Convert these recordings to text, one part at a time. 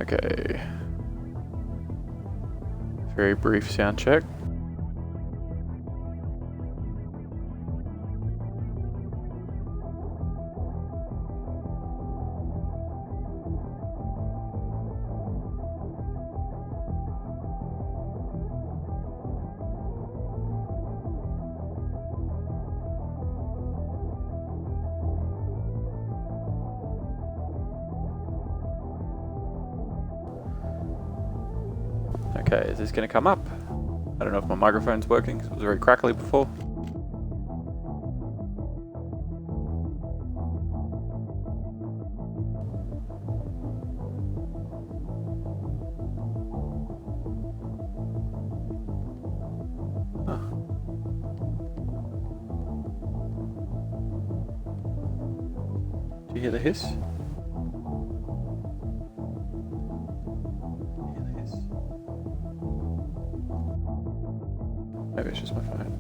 Okay. Very brief sound check. Okay, is this going to come up? I don't know if my microphone's working, 'cause it was very crackly before. Huh. Do you hear the hiss? Maybe it's just my phone.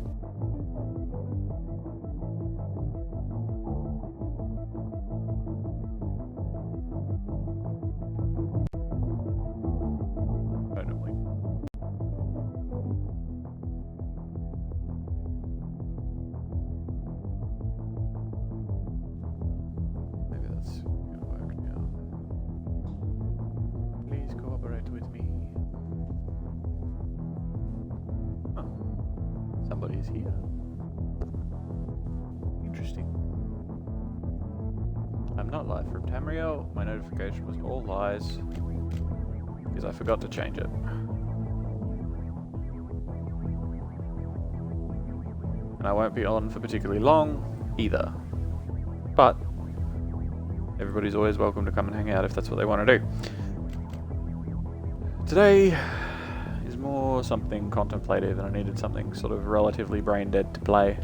Randomly. Maybe that's gonna work now. Please cooperate with me. Huh. Somebody is here. Interesting. I'm not live from Tamriel. My notification was all lies because I forgot to change it. And I won't be on for particularly long either. But everybody's always welcome to come and hang out if that's what they want to do. Today is more something contemplative, and I needed something sort of relatively brain dead to play.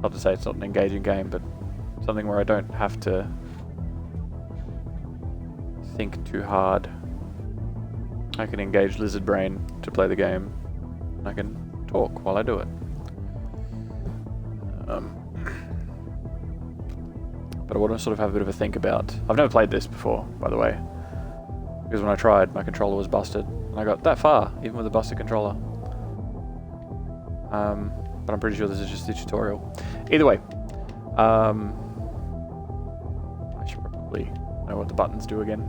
Not to say it's not an engaging game, but something where I don't have to think too hard. I can engage lizard brain to play the game. I can talk while I do it. But I want to sort of have a bit of a think about... I've never played this before, by the way. Because when I tried, my controller was busted. And I got that far, even with a busted controller. But I'm pretty sure this is just a tutorial. Either way, I should probably know what the buttons do again.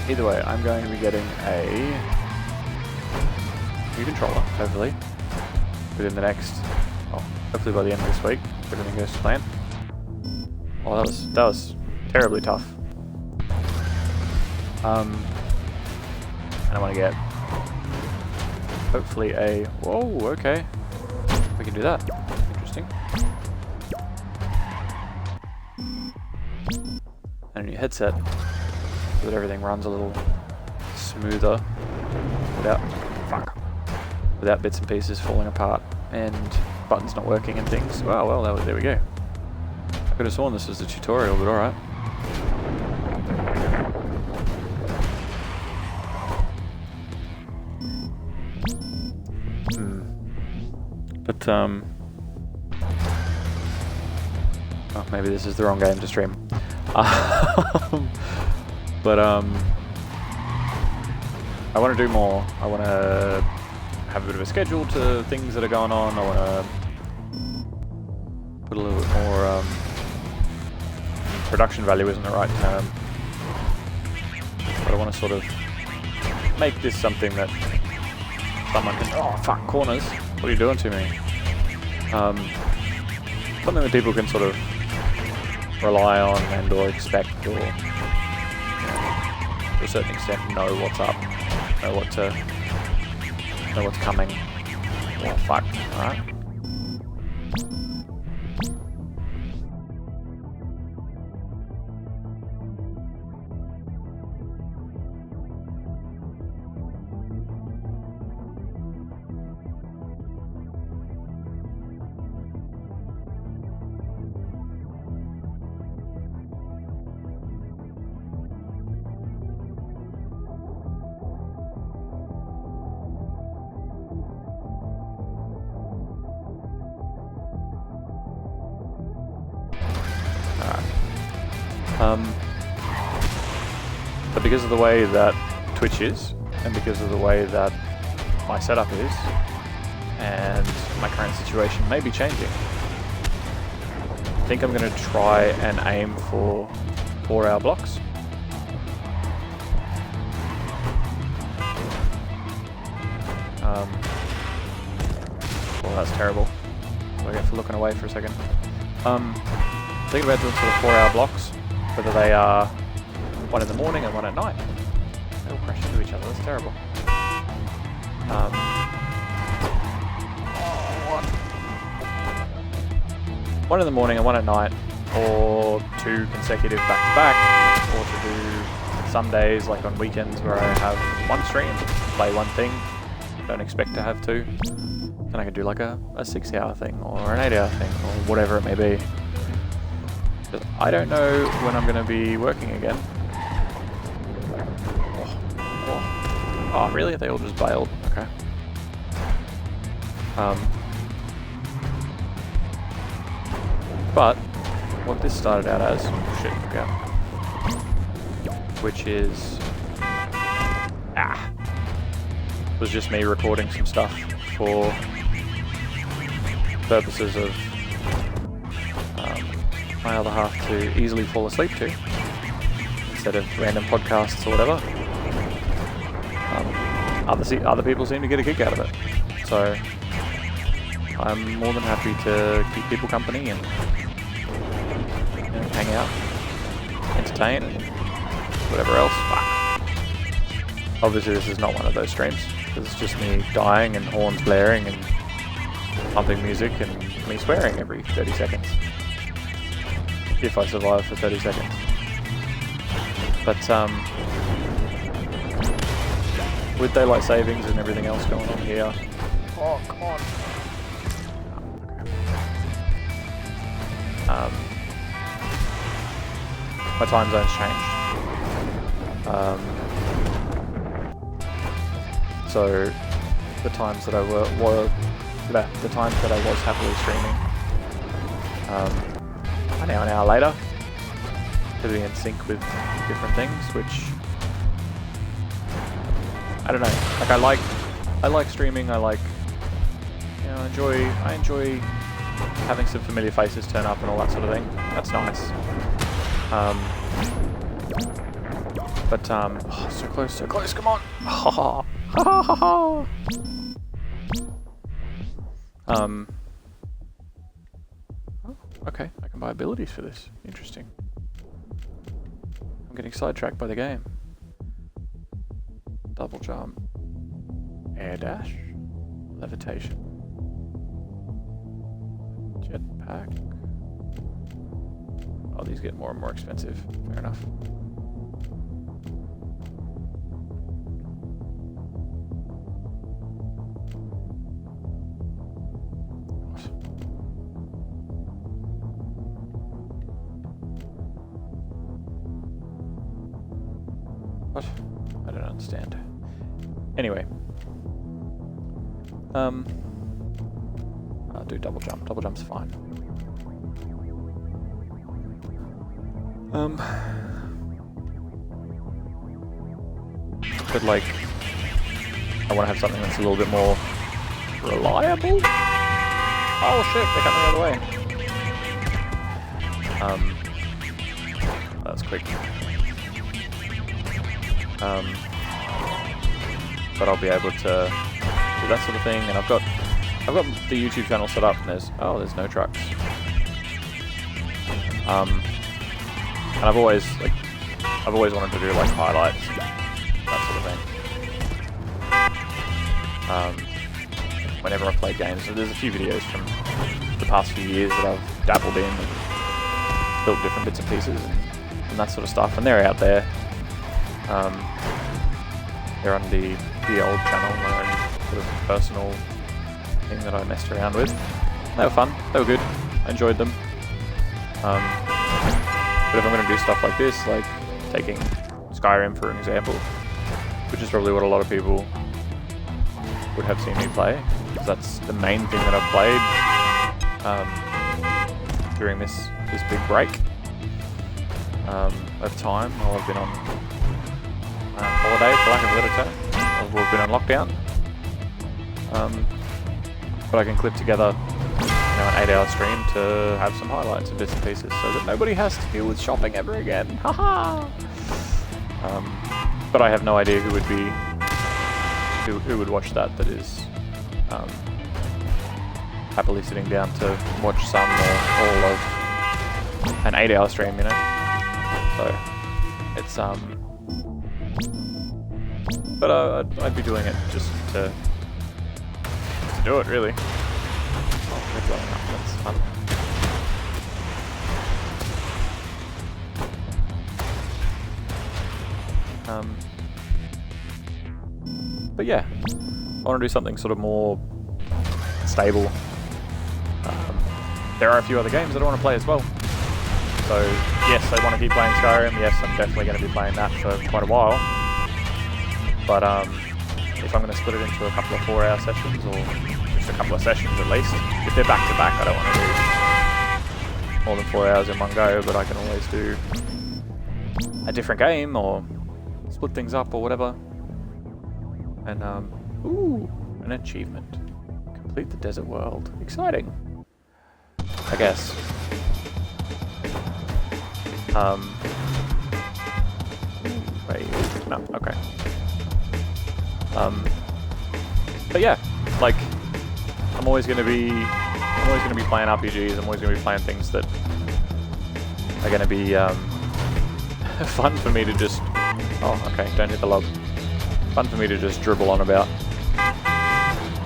Either way, I'm going to be getting a new controller, hopefully, within the next, well, hopefully by the end of this week, if everything goes to plan. Oh, that was terribly tough. And I want to get, hopefully a, whoa, okay, we can do that, interesting. And a new headset, so that everything runs a little smoother, without bits and pieces falling apart and buttons not working and things. Wow, well, there we go. I could have sworn this was a tutorial, but alright. But, oh, maybe this is the wrong game to stream. But, I want to do more. I want to have a bit of a schedule to things that are going on. I want to put a little bit more, production value isn't the right term. But I want to sort of make this something that someone can, oh fuck, corners, what are you doing to me? Something that people can sort of rely on and or expect, or to a certain extent know what's up, know what's coming. Oh fuck, alright. But because of the way that Twitch is, and because of the way that my setup is, and my current situation may be changing, I think I'm going to try and aim for 4-hour blocks. Well, that's terrible. So I get for looking away for a second. Thinking about doing sort of 4-hour blocks, whether they are 1 in the morning and 1 at night. They all crash into each other, that's terrible. 1 in the morning and 1 at night, or 2 consecutive back-to-back, or to do some days, like on weekends, where I have 1 stream, play 1 thing, don't expect to have 2. Then I could do like a 6-hour thing, or an 8-hour thing, or whatever it may be. But I don't know when I'm going to be working again. Oh, really? They all just bailed? Okay. But what this started out as, which is, was just me recording some stuff for purposes of my other half to easily fall asleep to, instead of random podcasts or whatever. Other people seem to get a kick out of it, so I'm more than happy to keep people company and hang out, entertain, and whatever else. Obviously this is not one of those streams, because it's just me dying and horns blaring and pumping music and me swearing every 30 seconds. If I survive for 30 seconds. But with daylight savings and everything else going on here. Oh, come on. My time zone's changed. So the times that I the times that I was happily streaming are now an hour later, to be in sync with different things, which I don't know. Like I like streaming. I like, you know, I enjoy having some familiar faces turn up and all that sort of thing. That's nice. But oh, so close, come on. Ha ha ha ha ha. Oh, okay, I can buy abilities for this. Interesting. I'm getting sidetracked by the game. Double jump. Air dash. Levitation. Jetpack. Oh, these get more and more expensive. Fair enough. What? I don't understand. Anyway. I'll do double jump. Double jump's fine. But like, I want to have something that's a little bit more reliable. Oh shit, they cut me the other way. That's quick. But I'll be able to do that sort of thing, and I've got the YouTube channel set up, and there's no trucks. And I've always wanted to do like highlights, that sort of thing. Whenever I play games, so there's a few videos from the past few years that I've dabbled in and built different bits and pieces and that sort of stuff, and they're out there. They're on the old channel, my own sort of personal thing that I messed around with. They were fun. They were good. I enjoyed them. But if I'm going to do stuff like this, like taking Skyrim for an example, which is probably what a lot of people would have seen me play, because that's the main thing that I've played during this big break of time while I've been on holiday, for lack of a better term. We've been on lockdown. But I can clip together an 8-hour stream to have some highlights and bits and pieces so that nobody has to deal with shopping ever again. Haha! But I have no idea who would be who would watch that is happily sitting down to watch some or all of an 8-hour stream, you know? So it's but I'd be doing it just to do it, really. Oh, they're blowing up. That's fun. But yeah, I want to do something sort of more stable. There are a few other games that I want to play as well. So yes, I want to keep playing Skyrim. Yes, I'm definitely going to be playing that for quite a while. But if I'm going to split it into a couple of 4-hour sessions, or just a couple of sessions at least, if they're back to back, I don't want to do more than 4 hours in one go. But I can always do a different game or split things up or whatever. And ooh, an achievement. Complete the desert world. Exciting. I guess. Wait, no, okay. But yeah, like I'm always gonna be playing RPGs. I'm always gonna be playing things that are gonna be fun for me to just. Oh, okay, don't hit the log. Fun for me to just dribble on about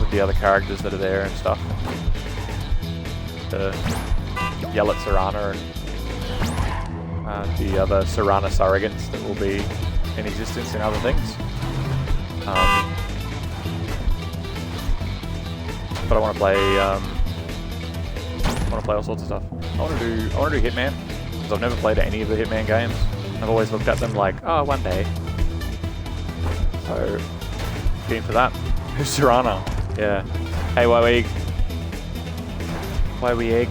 with the other characters that are there and stuff. To yell at Serana and the other Serana surrogates that will be in existence in other things. But I want to play. I want to play all sorts of stuff. I want to do Hitman because I've never played any of the Hitman games. I've always looked at them like, oh, one day. So, keen for that. Who's Serana? Yeah. Hey, Why we egg?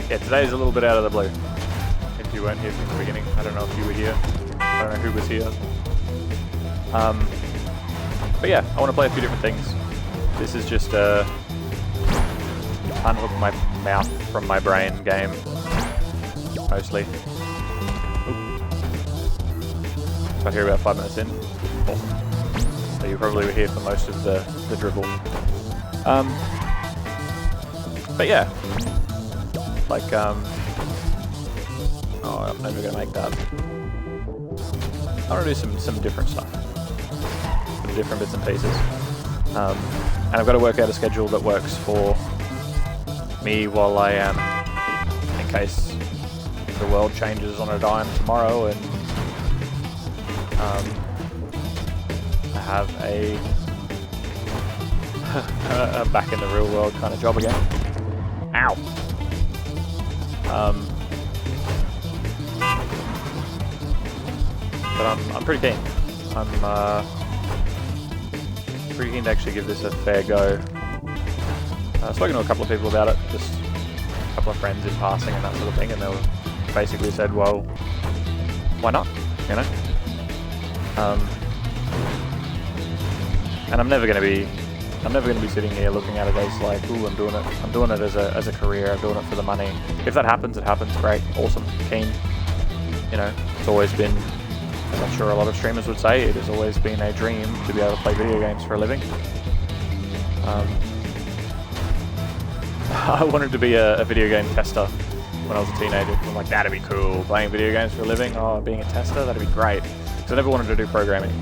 Yeah, today's a little bit out of the blue. If you weren't here from the beginning, I don't know if you were here. I don't know who was here. But yeah, I want to play a few different things. This is just a unhook my mouth from my brain game, mostly. Got here about 5 minutes in. Awesome. So you probably were here for most of the dribble. But yeah, like oh, I'm never gonna make that. I want to do some different stuff, some different bits and pieces, and I've got to work out a schedule that works for me while I am, in case the world changes on a dime tomorrow and I have a back in the real world kind of job again. Ow. But I'm pretty keen. I'm pretty keen to actually give this a fair go. I've spoken to a couple of people about it, just a couple of friends in passing and that sort of thing, and they basically said, well, why not, you know? And I'm never going to be sitting here looking at it as like, ooh, I'm doing it as a career, I'm doing it for the money. If that happens, it happens, great, awesome, keen. You know, it's always been, as I'm sure a lot of streamers would say, it has always been a dream to be able to play video games for a living. I wanted to be a video game tester when I was a teenager. I'm like, that'd be cool, playing video games for a living. Oh, being a tester, that'd be great. Because I never wanted to do programming.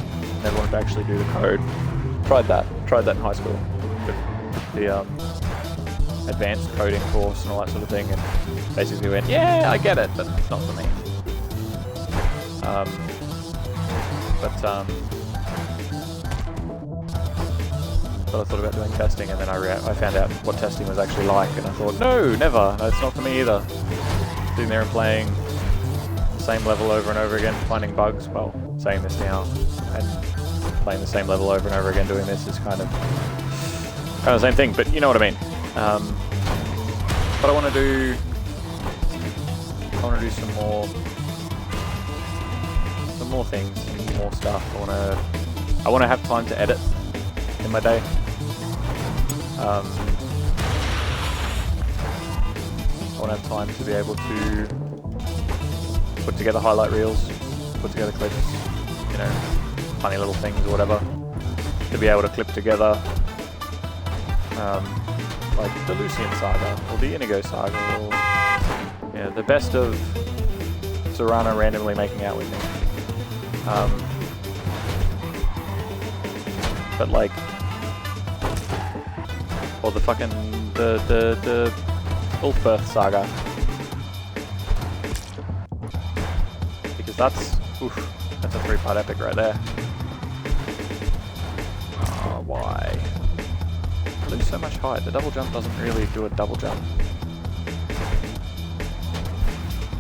Never wanted to actually do the code. Tried that in high school. The advanced coding course and all that sort of thing, and basically went, yeah, I get it, but it's not for me. But I thought about doing testing, and then I found out what testing was actually like, and I thought, no, never, no, it's not for me either. Sitting there and playing the same level over and over again, finding bugs, well, saying this now, and playing the same level over and over again doing this is kind of the same thing, but you know what I mean. But I want to do some more some more things, some more stuff. I wanna have time to edit in my day. I want to have time to be able to put together highlight reels, put together clips, you know, funny little things or whatever, to be able to clip together like the Lucian saga or the Inigo saga, or the best of Serrano randomly making out with me. But like, or the fucking the Ulfbirth saga, because that's a 3-part epic right there. Why lose so much height? The double jump doesn't really do a double jump,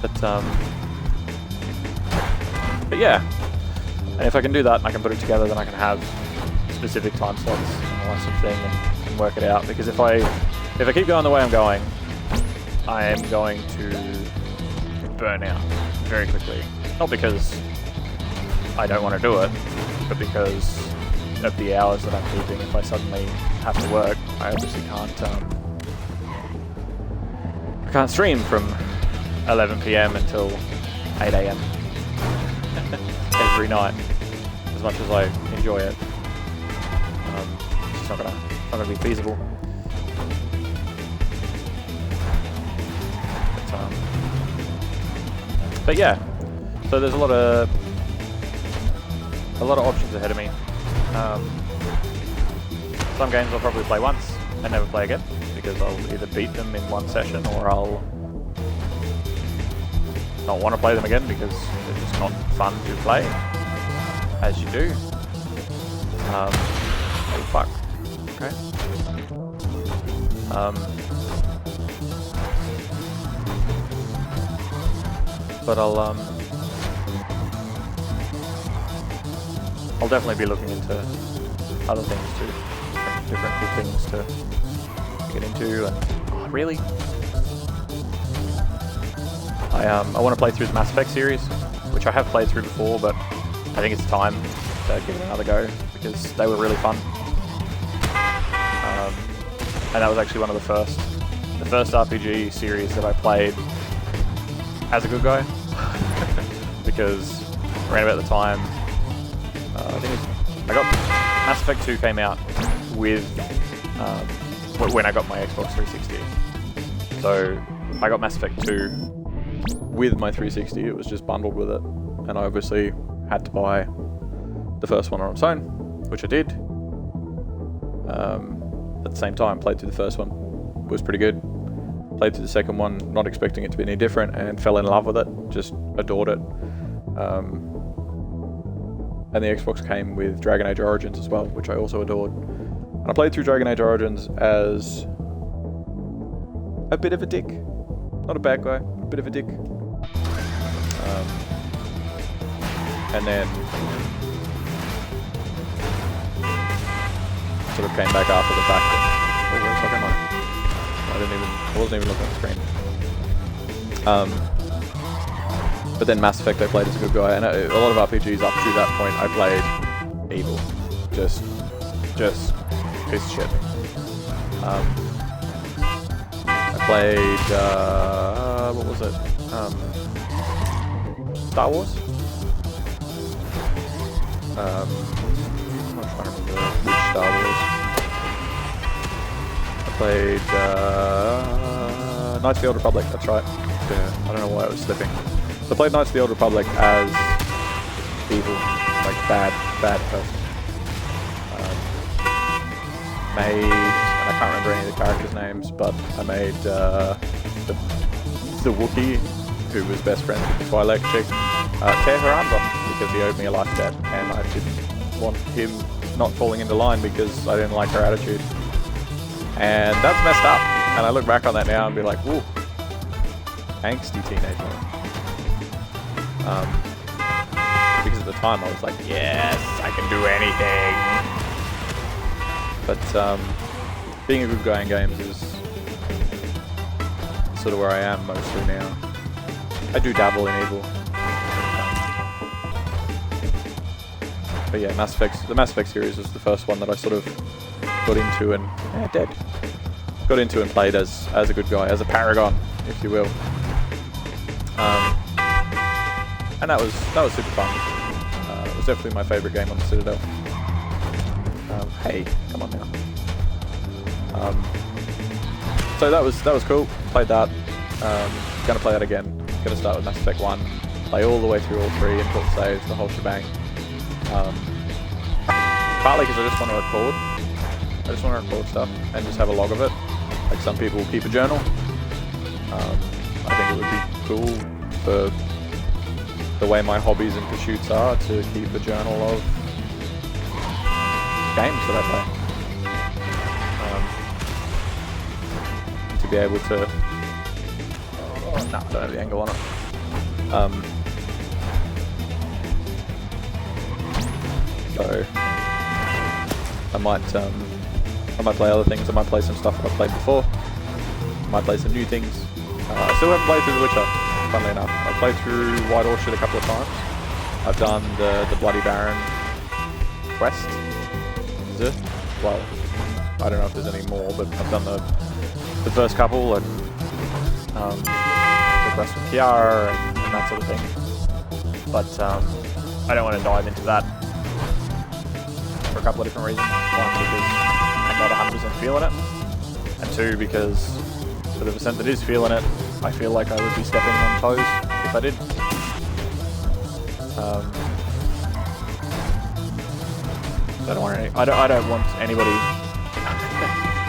but yeah. And if I can do that and I can put it together, then I can have specific time slots and all that sort of thing, and work it out. Because if I keep going the way I'm going, I am going to burn out very quickly. Not because I don't want to do it, but because of the hours that I'm keeping. If I suddenly have to work, I obviously can't stream from 11 PM until 8 AM every night, as much as I enjoy it. It's not gonna be feasible. But yeah, so there's a lot of options ahead of me. Some games I'll probably play once and never play again, because I'll either beat them in one session, or I'll not want to play them again because they're just not fun to play, as you do. Oh fuck. Okay. But I'll definitely be looking into other things too, different cool things to get into. And really, I want to play through the Mass Effect series, which I have played through before, but I think it's time to give it another go because they were really fun. And that was actually one of the first RPG series that I played as a good guy, because around about the time, I think Mass Effect 2 came out with when I got my Xbox 360. So I got Mass Effect 2 with my 360. It was just bundled with it, and I obviously had to buy the first one on its own, which I did. At the same time, played through the first one, was pretty good. Played through the second one, not expecting it to be any different, and fell in love with it. Just adored it. And the Xbox came with Dragon Age Origins as well, which I also adored. And I played through Dragon Age Origins as a bit of a dick. Not a bad guy, a bit of a dick. And then sort of came back after the fact that, where the fuck am I? I wasn't even looking at the screen. But then Mass Effect I played as a good guy, and a lot of RPGs up to that point I played evil. Just piece of shit. I played, what was it? Star Wars? I'm not trying to remember which Star Wars. I played Knights of the Old Republic, that's right. Yeah, I don't know why it was slipping. So I played Knights of the Old Republic as evil, like bad person. Made, and I can't remember any of the characters' names, but I made the Wookiee, who was best friends with the Twi'lek chick, tear her arms off because he owed me a life debt, and I didn't want him not falling into line because I didn't like her attitude. And that's messed up. And I look back on that now and be like, woo, angsty teenager. Because at the time I was like, yes, I can do anything. But being a good guy in games is sort of where I am mostly now. I do dabble in evil. But yeah, the Mass Effect series was the first one that I sort of got into and got into and played as a good guy, as a paragon, if you will. And that was super fun. It was definitely my favourite game on the Citadel. Hey, come on now. So that was cool. Played that. Gonna play that again. Gonna start with Mass Effect 1. Play all the way through all 3, import saves, the whole shebang. Partly because I just want to record. I just want to record stuff and just have a log of it. Like some people keep a journal. I think it would be cool for the way my hobbies and pursuits are to keep a journal of games that I play. To be able to... Oh, no, I don't have the angle on it. So I might play other things. I might play some stuff that I've played before. I might play some new things. I still haven't played through The Witcher, funnily enough. I've played through White Orchard a couple of times. I've done the Bloody Baron quest. Is it? Well, I don't know if there's any more, but I've done the first couple and the quest with Kiara and that sort of thing. But I don't want to dive into that for a couple of different reasons. One, because I'm not 100% feeling it, and two, because for the percent that is feeling it, I feel like I would be stepping on toes if I did. I don't want anybody.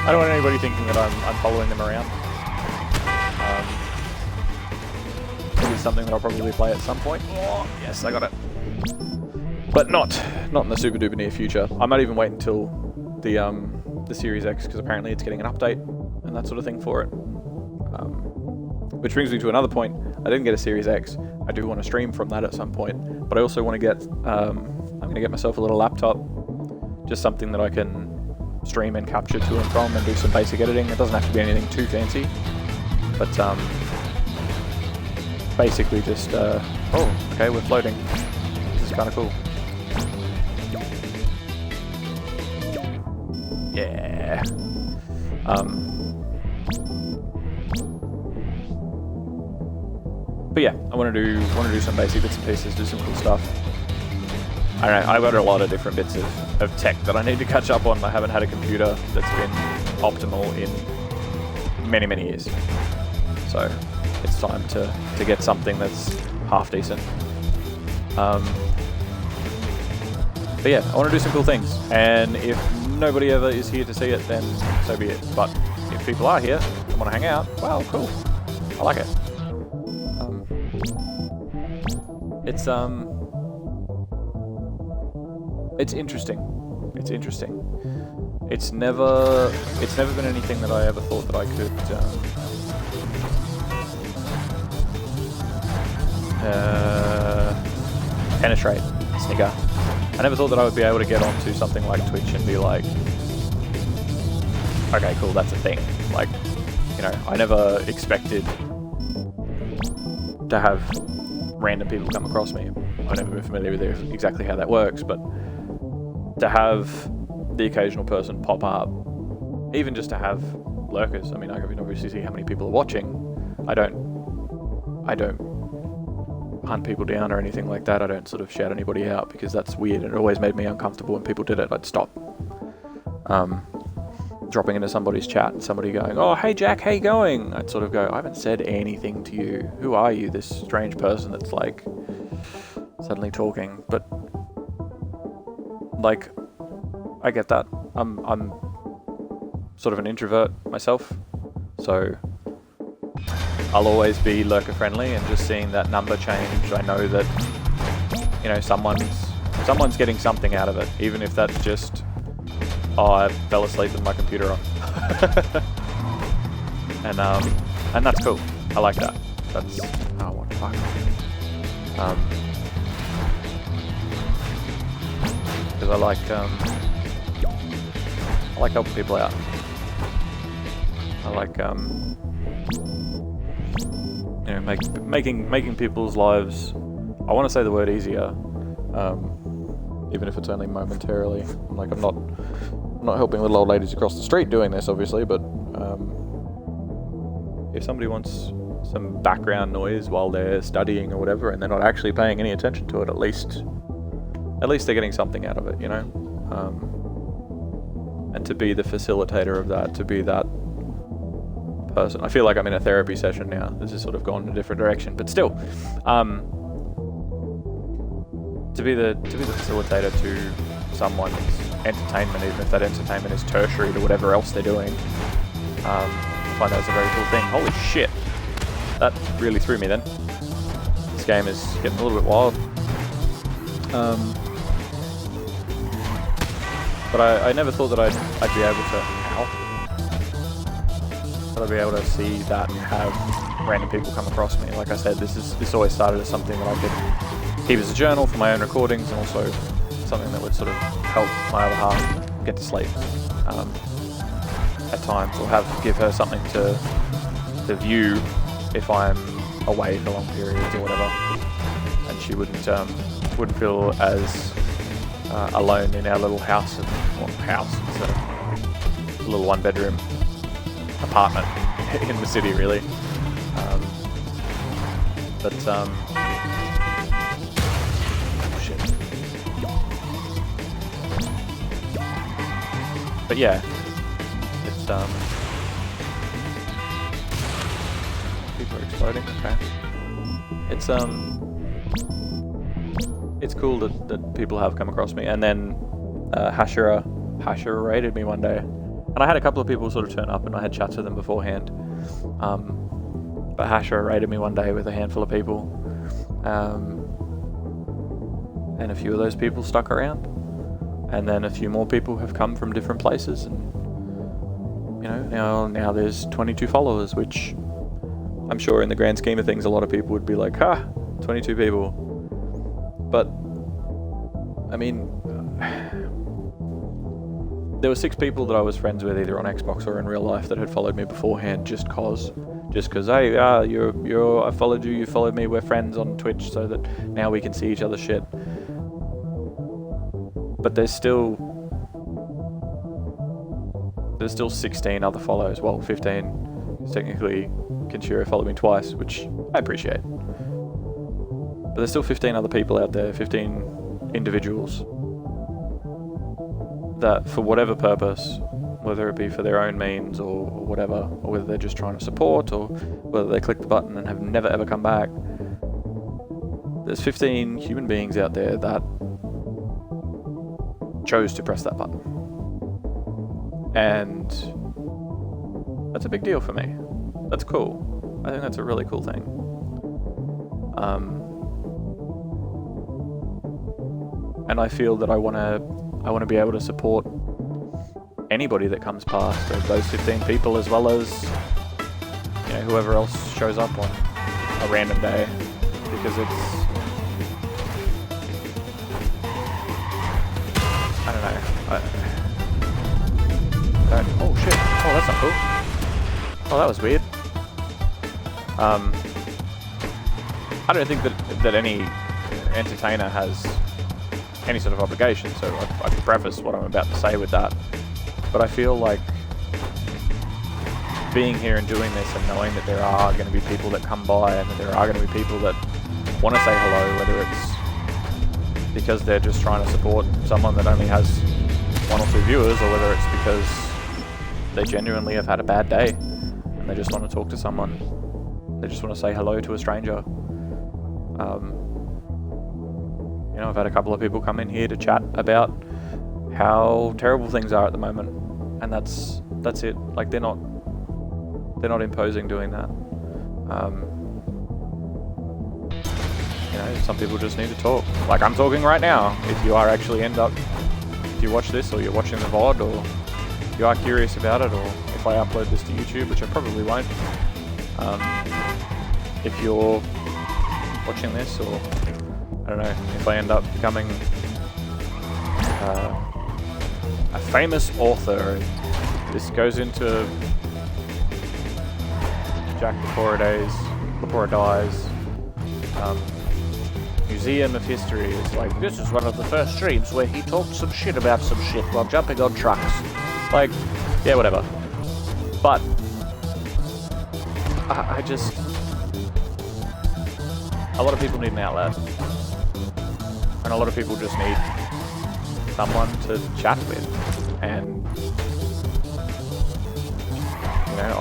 I don't want anybody thinking that I'm following them around. It is something that I'll probably play at some point. Oh, yes, I got it. But not in the super duper near future. I might even wait until the Series X, because apparently it's getting an update and that sort of thing for it. Which brings me to another point. I didn't get a Series X. I do want to stream from that at some point, but I also want to get. I'm going to get myself a little laptop, just something that I can stream and capture to and from, and do some basic editing. It doesn't have to be anything too fancy, but basically just. Oh, okay, we're floating. This is kind of cool. Yeah. But yeah, I want to do some basic bits and pieces, do some cool stuff. I don't know, I've got a lot of different bits of tech that I need to catch up on. I haven't had a computer that's been optimal in many, many years. So it's time to get something that's half decent. But yeah, I want to do some cool things. And if nobody ever is here to see it, then so be it. But if people are here and want to hang out, well, cool. I like it. It's interesting. It's interesting. It's never been anything that I ever thought that I could penetrate, snigger. I never thought that I would be able to get onto something like Twitch and be like, okay, cool, that's a thing. Like, you know, I never expected to have random people come across me. I've never been familiar with exactly how that works, but to have the occasional person pop up, even just to have lurkers. I mean, I can obviously see how many people are watching. I don't hunt people down or anything like that. I don't sort of shout anybody out because that's weird, and it always made me uncomfortable when people did it. I'd stop. Dropping into somebody's chat and somebody going, "Oh, hey Jack, how you going?" I'd sort of go, "I haven't said anything to you. Who are you, this strange person that's like suddenly talking?" But like, I get that. I'm sort of an introvert myself, so I'll always be lurker friendly, and just seeing that number change, I know that, you know, someone's getting something out of it, even if that's just, oh, I fell asleep with my computer on. and that's cool. I like that. That's, oh, what the fuck. Because I like helping people out. I like, you know, making people's lives, I want to say the word easier, even if it's only momentarily. Like, I'm not helping little old ladies across the street doing this, obviously, but if somebody wants some background noise while they're studying or whatever, and they're not actually paying any attention to it, at least they're getting something out of it, you know? And to be the facilitator of that, to be that person. I feel like I'm in a therapy session now. This has sort of gone in a different direction, but still, to be the facilitator to someone's entertainment, even if that entertainment is tertiary to whatever else they're doing, I find that's a very cool thing. Holy shit! That really threw me then. This game is getting a little bit wild. But I never thought that I'd be able to... Ow. That I'd be able to see that and have random people come across me. Like I said, this always started as something that I could keep as a journal for my own recordings, and also something that would sort of help my other half get to sleep at times, or give her something to view if I'm away for long periods or whatever, and she wouldn't feel as alone in our little house. It's a little one-bedroom apartment in the city, really. But yeah, it's people are exploding. Okay, it's cool that people have come across me, and then Hashira raided me one day, and I had a couple of people sort of turn up, and I had chats with them beforehand. But Hashira raided me one day with a handful of people, and a few of those people stuck around. And then a few more people have come from different places, and you know, now there's 22 followers, which I'm sure in the grand scheme of things a lot of people would be like, 22 people. But I mean, there were 6 people that I was friends with either on Xbox or in real life that had followed me beforehand just cause hey, I followed you, you followed me, we're friends on Twitch, so that now we can see each other's shit. But there's still 16 other follows. Well, 15, because technically Kenshiro followed me twice, which I appreciate. But there's still 15 other people out there, 15 individuals that, for whatever purpose, whether it be for their own means or whatever, or whether they're just trying to support, or whether they click the button and have never ever come back, there's 15 human beings out there that chose to press that button, and that's a big deal for me. That's cool. I think that's a really cool thing. And I feel that I want to be able to support anybody that comes past, of those 15 people, as well as, you know, whoever else shows up on a random day, because it's, I don't know. Oh shit! Oh, that's not cool. Oh, that was weird. I don't think that any entertainer has any sort of obligation, so I can preface what I'm about to say with that. But I feel like being here and doing this, and knowing that there are going to be people that come by, and that there are going to be people that want to say hello, whether it's because they're just trying to support someone that only has 1 or 2 viewers, or whether it's because they genuinely have had a bad day and they just want to talk to someone. They just want to say hello to a stranger. You know, I've had a couple of people come in here to chat about how terrible things are at the moment, and that's it. Like, they're not imposing doing that. You know, some people just need to talk. Like I'm talking right now. If you are actually if you watch this, or you're watching the VOD, or you are curious about it, or if I upload this to YouTube, which I probably won't. If you're watching this, or I don't know, if I end up becoming a famous author, and this goes into Jack before it dies, New museum of history. It's like, this is one of the first streams where he talked some shit about some shit while jumping on trucks. Like, yeah, whatever. But I just... A lot of people need an outlet. And a lot of people just need someone to chat with. And, you know,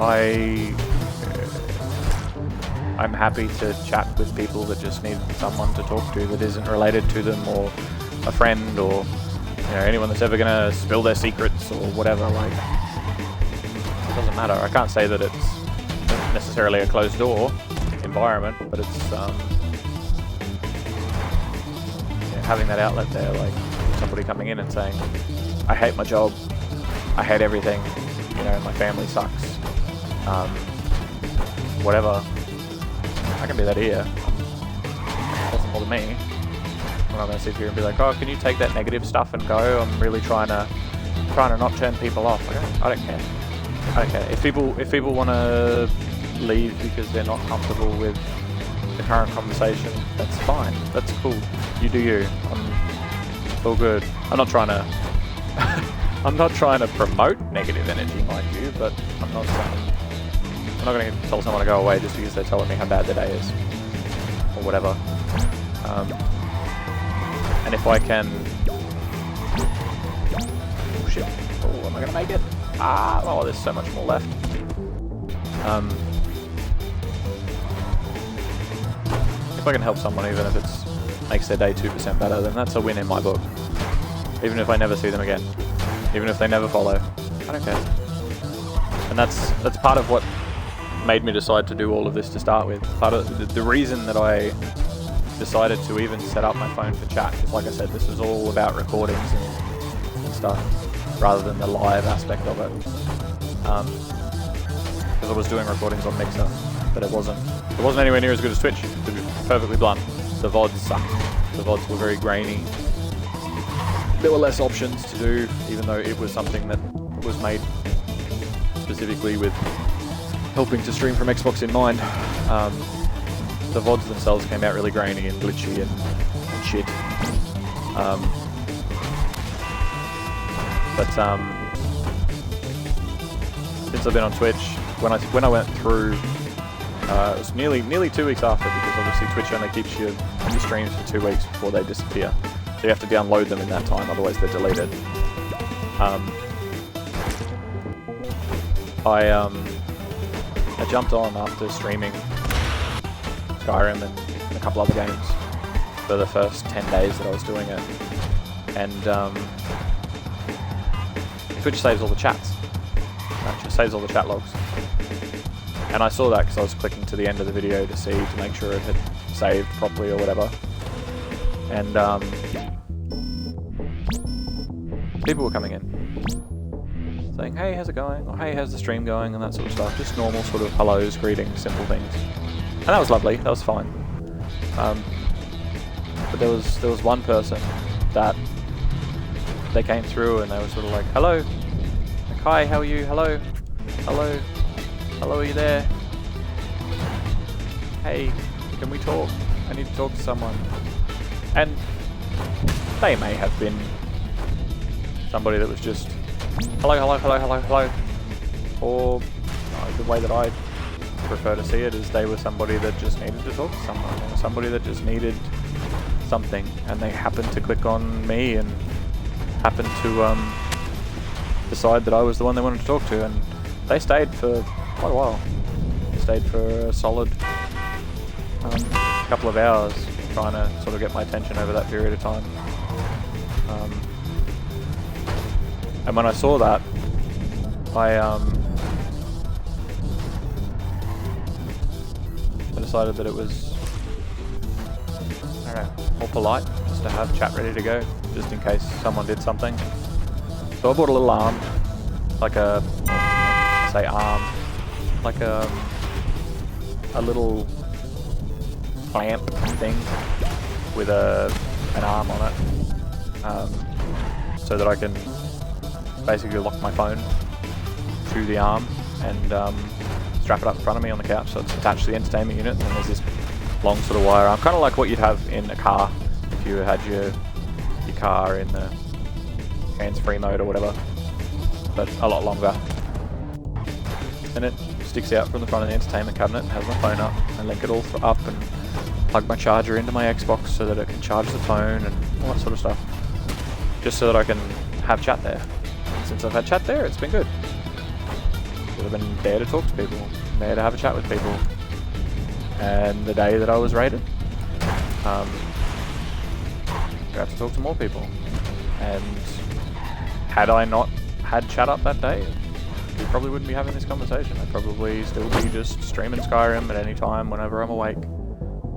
I'm happy to chat with people that just need someone to talk to that isn't related to them, or a friend, or, you know, anyone that's ever gonna spill their secrets or whatever. Like, it doesn't matter. I can't say that it's necessarily a closed door environment, but it's yeah, having that outlet there, like somebody coming in and saying, I hate my job, I hate everything, you know, my family sucks, whatever. I can be that here. It doesn't bother me. I'm not going to sit here and be like, oh, can you take that negative stuff and go? I'm really trying to not turn people off. I don't care. I don't care. If people want to leave because they're not comfortable with the current conversation, that's fine. That's cool. You do you. I'm all good. I'm not trying to I'm not trying to promote negative energy, mind you, but I'm not going to tell someone to go away just because they're telling me how bad their day is, or whatever. And if I can... Oh shit. Oh, am I going to make it? Ah, oh, there's so much more left. If I can help someone, even if it makes their day 2% better, then that's a win in my book. Even if I never see them again. Even if they never follow. I don't care. And that's part of what made me decide to do all of this to start with. Part of the reason that I decided to even set up my phone for chat, because like I said, this was all about recordings and stuff, rather than the live aspect of it. Because I was doing recordings on Mixer, but it wasn't anywhere near as good as Twitch, to be perfectly blunt. The VODs sucked. The VODs were very grainy. There were less options to do, even though it was something that was made specifically with helping to stream from Xbox in mind. The VODs themselves came out really grainy and glitchy and shit. But since I've been on Twitch, when I went through, it was nearly 2 weeks after, because obviously Twitch only keeps your streams for 2 weeks before they disappear. So you have to download them in that time, otherwise they're deleted. I jumped on after streaming Skyrim and a couple other games for the first 10 days that I was doing it. And Twitch saves all the chats. It saves all the chat logs. And I saw that because I was clicking to the end of the video to see, to make sure it had saved properly or whatever. And people were coming in saying, hey, how's it going? Or hey, how's the stream going? And that sort of stuff. Just normal sort of hellos, greetings, simple things. And that was lovely. That was fine. But there was one person that they came through and they were sort of like, hello. Like, hi, how are you? Hello. Hello. Hello, are you there? Hey, can we talk? I need to talk to someone. And they may have been somebody that was just hello, hello, hello, hello, hello. Or the way that I prefer to see it is they were somebody that just needed to talk to someone, or somebody that just needed something, and they happened to click on me and happened to decide that I was the one they wanted to talk to, and they stayed for quite a while. They stayed for a solid couple of hours, trying to sort of get my attention over that period of time. And when I saw that, I decided that it was, I don't know, more polite just to have chat ready to go, just in case someone did something. So I bought a little arm, like a, say arm, like a little clamp thing with an arm on it, so that I can basically lock my phone to the arm and strap it up in front of me on the couch, so it's attached to the entertainment unit, and there's this long sort of wire arm, kind of like what you'd have in a car if you had your car in the hands-free mode or whatever, but a lot longer. And it sticks out from the front of the entertainment cabinet, has my phone up, I link it all up and plug my charger into my Xbox so that it can charge the phone and all that sort of stuff. Just so that I can have chat there. Since I've had chat there, it's been good. I've been there to talk to people, there to have a chat with people. And the day that I was raided, I got to talk to more people. And had I not had chat up that day, we probably wouldn't be having this conversation. I'd probably still be just streaming Skyrim at any time whenever I'm awake.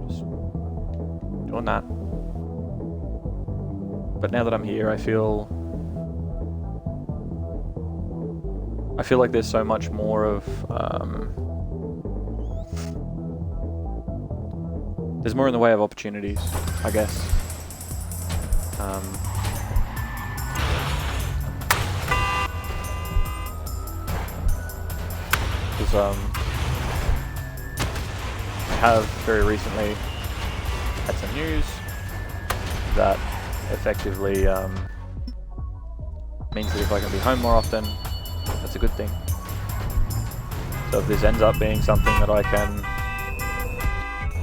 Just doing that. But now that I'm here, I feel like there's so much more of there's more in the way of opportunities, I guess. Because I have very recently had some news that effectively means that if I can be home more often, that's a good thing. So if this ends up being something that I can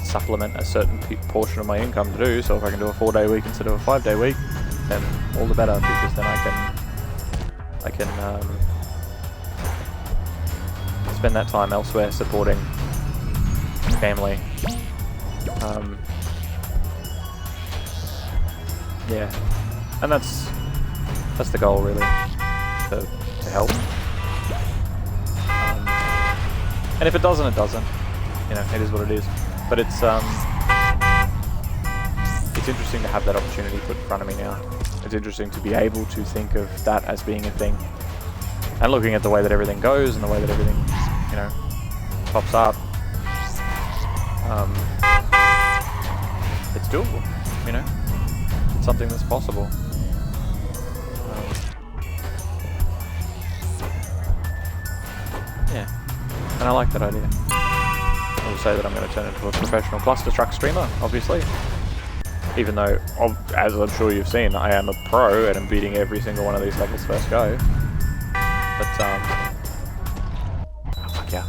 supplement a certain portion of my income to do, so if I can do a 4-day week instead of a 5-day week, then all the better, because then I can spend that time elsewhere supporting family. Yeah, and that's the goal, really, to help. And if it doesn't, it doesn't. You know, it is what it is. But it's interesting to have that opportunity put in front of me now. It's interesting to be able to think of that as being a thing. And looking at the way that everything goes and the way that everything, you know, pops up, it's doable, you know? It's something that's possible. Yeah, and I like that idea. I will say that I'm going to turn into a professional Clustertruck streamer, obviously. Even though, as I'm sure you've seen, I am a pro and I'm beating every single one of these levels first go. But, fuck yeah.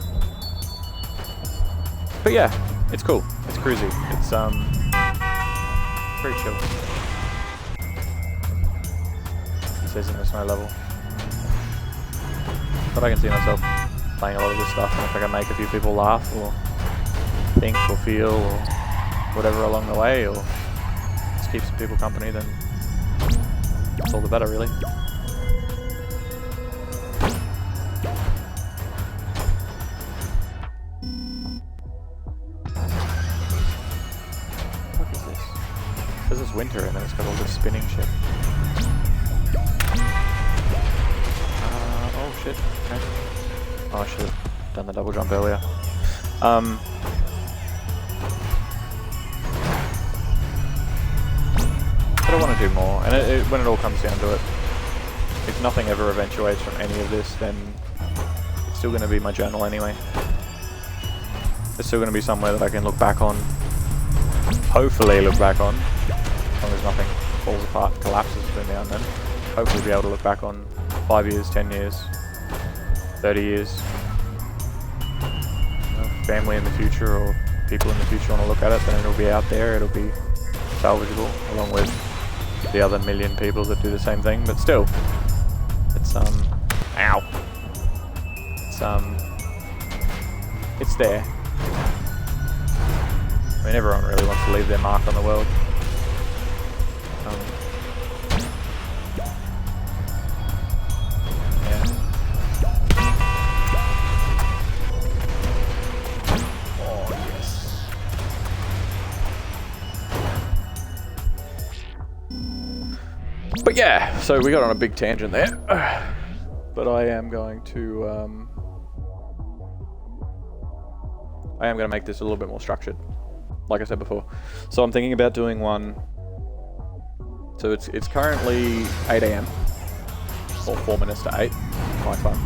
But yeah, it's cool. It's cruisy. It's, pretty chill. He says in the snow level. But I can see myself playing a lot of this stuff, and if I can make a few people laugh, or think, or feel, or whatever along the way, or just keep some people company, then it's all the better, really. What is this? This is winter, and then it's got all this spinning shit. Oh shit. Okay. Oh, I should have done the double jump earlier. I don't want to do more, and when it all comes down to it, if nothing ever eventuates from any of this, then it's still going to be my journal anyway. It's still going to be somewhere that I can look back on, hopefully look back on, as long as nothing falls apart and collapses between now and then. Hopefully be able to look back on 5 years, 10 years, 30 years. You know, family in the future, or people in the future want to look at it, then it'll be out there, it'll be salvageable, along with the other million people that do the same thing. But still, it's ow, it's there. I mean, everyone really wants to leave their mark on the world. Yeah. Oh yes. But yeah, so we got on a big tangent there. But I am going to make this a little bit more structured, like I said before. So I'm thinking about doing one. So it's currently 8 AM, or 4 minutes to 8, my time.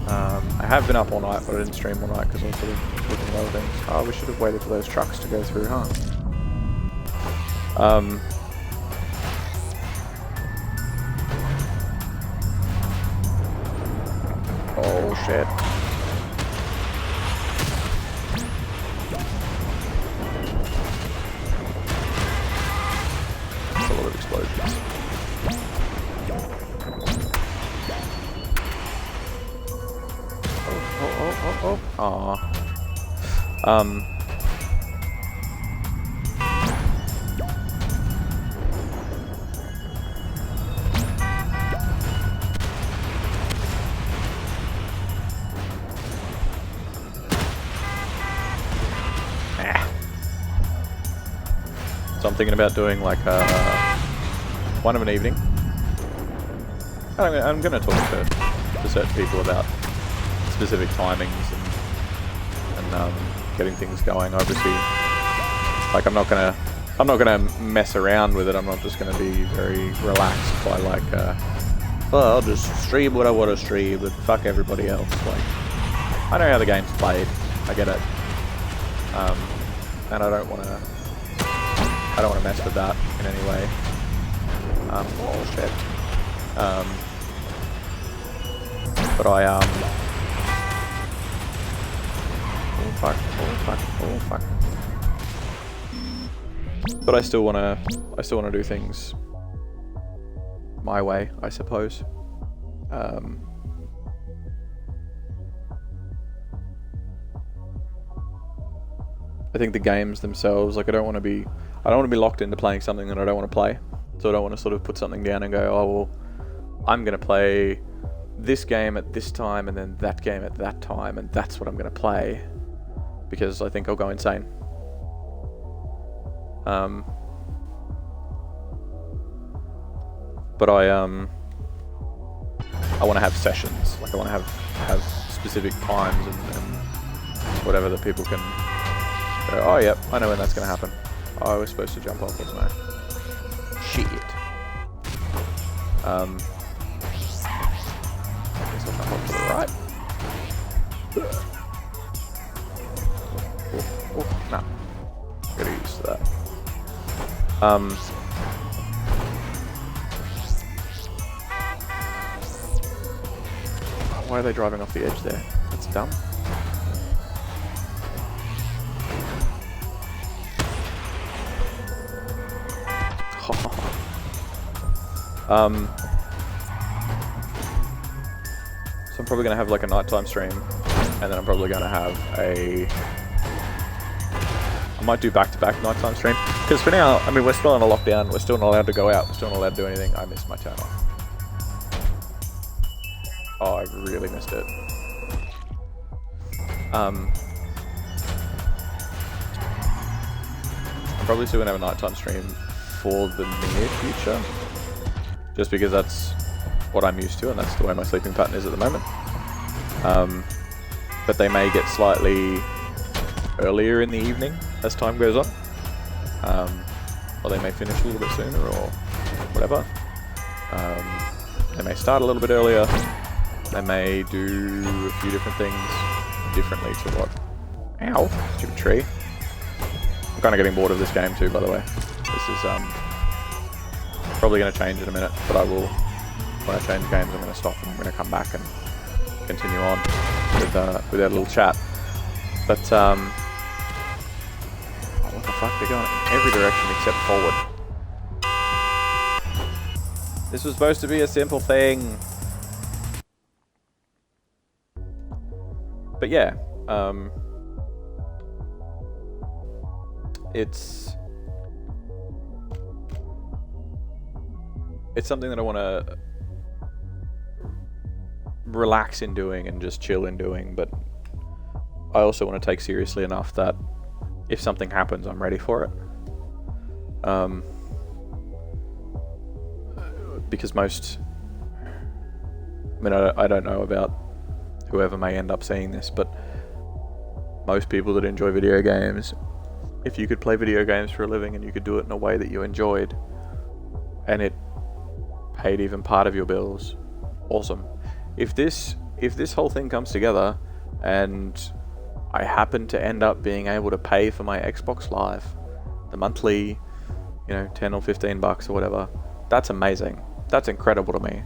I have been up all night, but I didn't stream all night because I was sort of looking at other things. Oh, we should have waited for those trucks to go through, huh? Oh shit. That's a lot of explosions. Oh. Aw. So I'm thinking about doing like one of an evening. I'm going to talk to certain people about specific timings and getting things going. Obviously, like I'm not gonna mess around with it. I'm not just gonna be very relaxed by like, well, I'll just stream what I want to stream and fuck everybody else. Like, I know how the game's played. I get it, and I don't want to mess with that in any way. Oh shit. But oh fuck. But I still wanna do things my way, I suppose. I think the games themselves, like I don't want to be locked into playing something that I don't want to play. So I don't want to sort of put something down and go, oh well, I'm gonna play this game at this time and then that game at that time and that's what I'm gonna play, because I think I'll go insane. But I want to have sessions. Like I want to have specific times and whatever that people can go, oh yep, I know when that's gonna happen. Oh, I was supposed to jump off, wasn't I? Shit. I guess I'll jump off to the right. Oh, no. Gotta get used to that. Why are they driving off the edge there? That's dumb. So I'm probably going to have like a nighttime stream, and then I'm probably going to have I might do back-to-back nighttime stream, because for now, I mean, we're still in a lockdown, we're still not allowed to go out, we're still not allowed to do anything. I missed my turn off. Oh, I really missed it. I'm probably still going to have a nighttime stream for the near future, just because that's what I'm used to and that's the way my sleeping pattern is at the moment. But they may get slightly earlier in the evening as time goes on, or they may finish a little bit sooner or whatever. They may start a little bit earlier. They may do a few different things differently to what... Ow! Stupid tree. I'm kind of getting bored of this game too, by the way. This is probably going to change in a minute, but I will, when I change games, I'm going to stop and I'm going to come back and continue on with our little chat. But, oh, what the fuck? They're going in every direction except forward. This was supposed to be a simple thing. But yeah, it's something that I want to relax in doing and just chill in doing, but I also want to take seriously enough that if something happens, I'm ready for it. Because most, I mean, I don't know about whoever may end up seeing this, but most people that enjoy video games, if you could play video games for a living and you could do it in a way that you enjoyed and it paid even part of your bills, awesome. If this if this whole thing comes together and I happen to end up being able to pay for my Xbox Live, the monthly, you know, 10 or 15 bucks or whatever, that's amazing. That's incredible to me.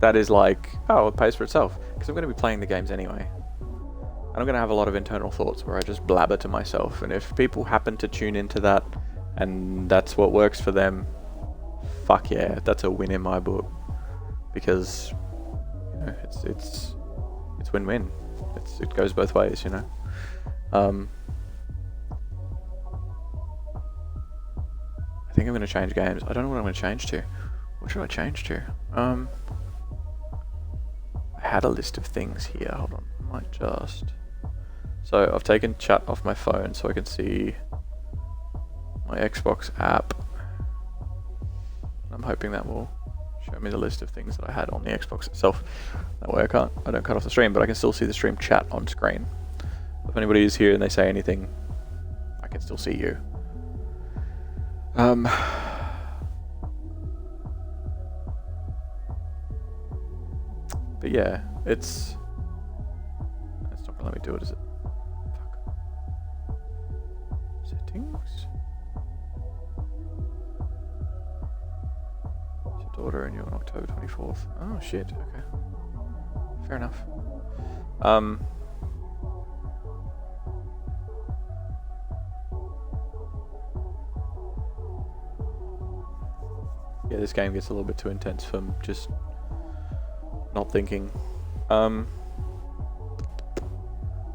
That is like, oh, it pays for itself, because I'm going to be playing the games anyway. And I'm going to have a lot of internal thoughts where I just blabber to myself, and if people happen to tune into that and that's what works for them, fuck yeah, that's a win in my book. Because, you know, it's win-win. It goes both ways, you know. I think I'm going to change games. I don't know what I'm going to change to. What should I change to? I had a list of things here. Hold on. I might just... So I've taken chat off my phone so I can see my Xbox app. I'm hoping that will show me the list of things that I had on the Xbox itself. That way I don't cut off the stream, but I can still see the stream chat on screen. If anybody is here and they say anything, I can still see you. But yeah, it's not gonna let me do it, is it? Fuck. Settings. Set order and you're on October 24th. Oh shit. Okay. Fair enough. Yeah, this game gets a little bit too intense for just not thinking.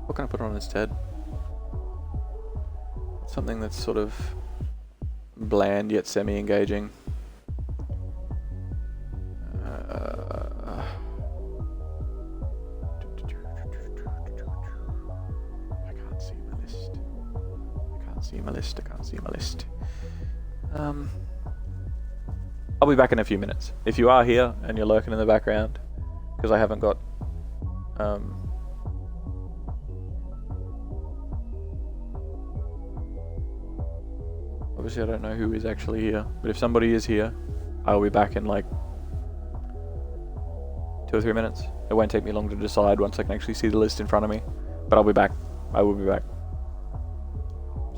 What can I put on instead? Something that's sort of bland yet semi-engaging. I can't see my list. I can't see my list. I'll be back in a few minutes. If you are here and you're lurking in the background, because I haven't got obviously I don't know who is actually here, but if somebody is here, I'll be back in like 2 or 3 minutes. It won't take me long to decide once I can actually see the list in front of me, but I'll be back. I will be back.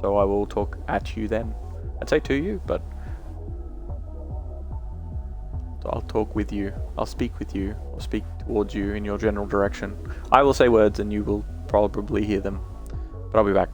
So I will talk at you then. I'd say to you, but I'll talk with you. I'll speak with you. I'll speak towards you in your general direction. I will say words and you will probably hear them, but I'll be back.